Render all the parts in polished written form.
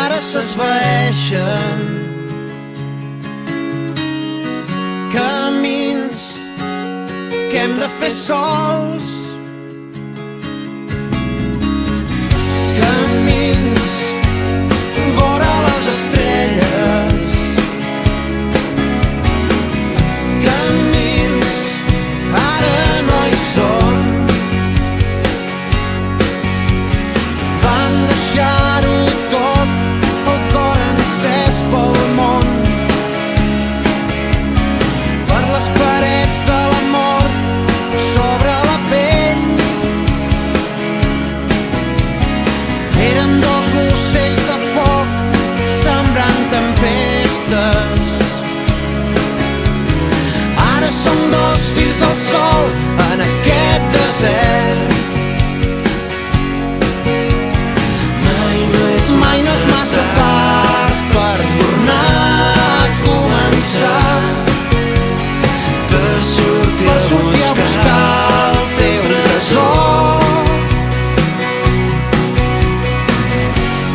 ara s'esvaeixen. Camins que hem de fer sols, camins vora les estrelles, camins ara no hi són. Vam deixar-ho tot, el cor encès pel món, per les parets de la mort sobre la pell. Eren dos ocells de foc sembrant tempestes. Ara som dos fills del sol en aquest desert. Mai no és massa tard per tornar a començar, per sortir a buscar el teu tresor.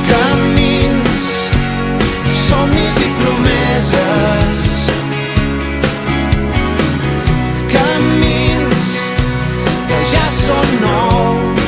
Camins, somnis i promeses, camins que ja són nous.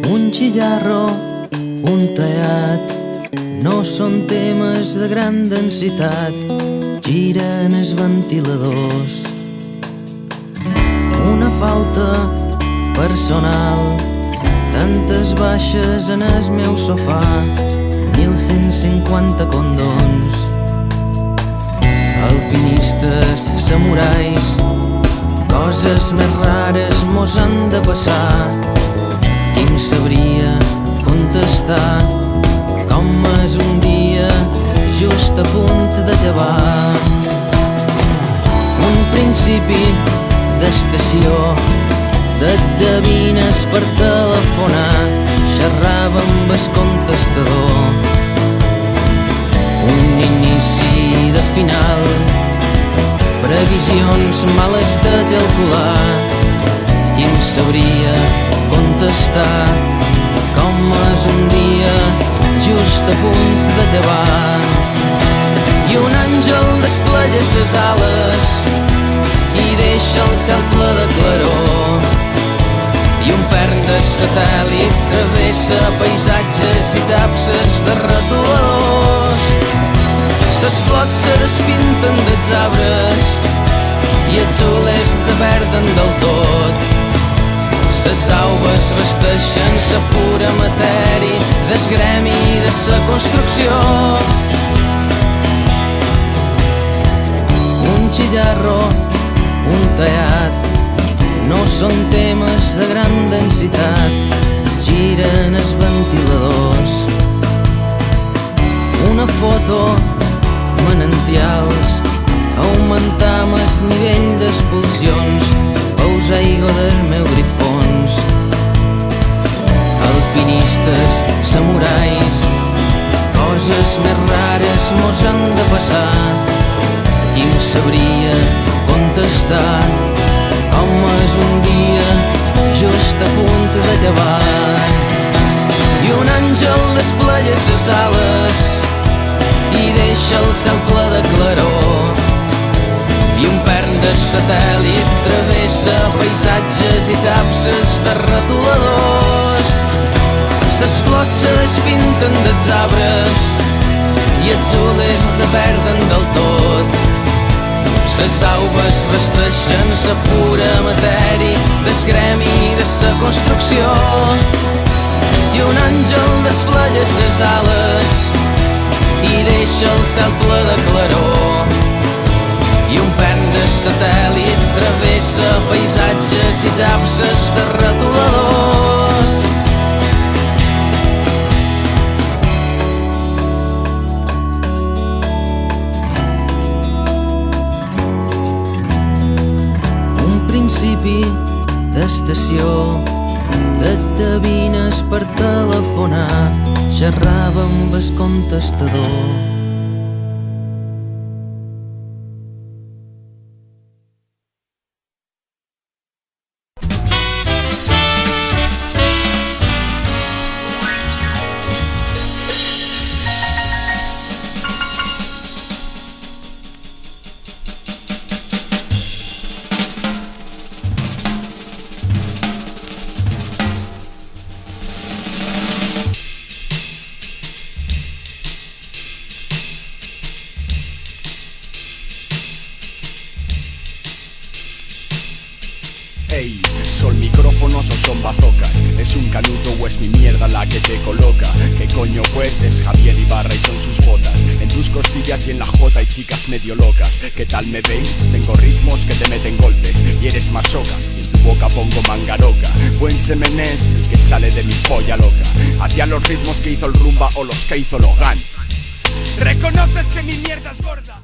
Un xillarro, un tallat, no són temes de gran densitat, giren els ventiladors. Una falta personal, tantes baixes en el meu sofà, 1.150 condons. Alpinistes, samurais, coses més rares mos han de passar. Qui em sabria contestar com és un dia just a punt de llevar? Un principi d'estació, d'endevines per telefonar, xerrava amb el contestador. Un inici de final, previsions males de calcular. Qui em sabria contestar com és un dia just a punt de llevar? I un àngel desplega ses ales i deixa el cel ple de claror. I un pern de satèl·lit travessa paisatges i tapses de retoladors. Ses flots se despinten dels arbres i els olers se perden del tot. Ses aules vesteixen sa pura matèria del gremi de sa construcció. Un xillarro, un tallat. No són temes de gran densitat, giren els ventiladors. Una foto, manantials, augmentam el nivell d'expulsions, pous aigua del meu grifons. Alpinistes, samurais, coses més rares mos han de passar. Qui em sabria contestar com és un dia just a punt de llevar. I un àngel desplega ses ales i deixa el cel ple de claror. I un pern de satèl·lit travessa paisatges i tapses de retoladors. Ses flors se despinten dels arbres i els zulers se perden del tot. Ses aules vesteixen sa pura matèria des gremi de sa construcció. I un àngel desplega ses ales i deixa el cel ple de claror. I un pern de satèl·lit travessa paisatges i tapses de retoladors. Principi d'estació, de cabines per telefonar, xerrava amb el contestador. Ey, ¿son micrófonos o son bazocas? ¿Es un canuto o es mi mierda la que te coloca? ¿Qué coño pues? Es Javier Ibarra y son sus botas. En tus costillas y en la jota hay chicas medio locas. ¿Qué tal me veis? Tengo ritmos que te meten golpes y eres masoca. Y en tu boca pongo mangaroca. Buen semen es el que sale de mi polla loca. Hacia los ritmos que hizo el rumba o los que hizo Logan. ¿Reconoces que mi mierda es gorda?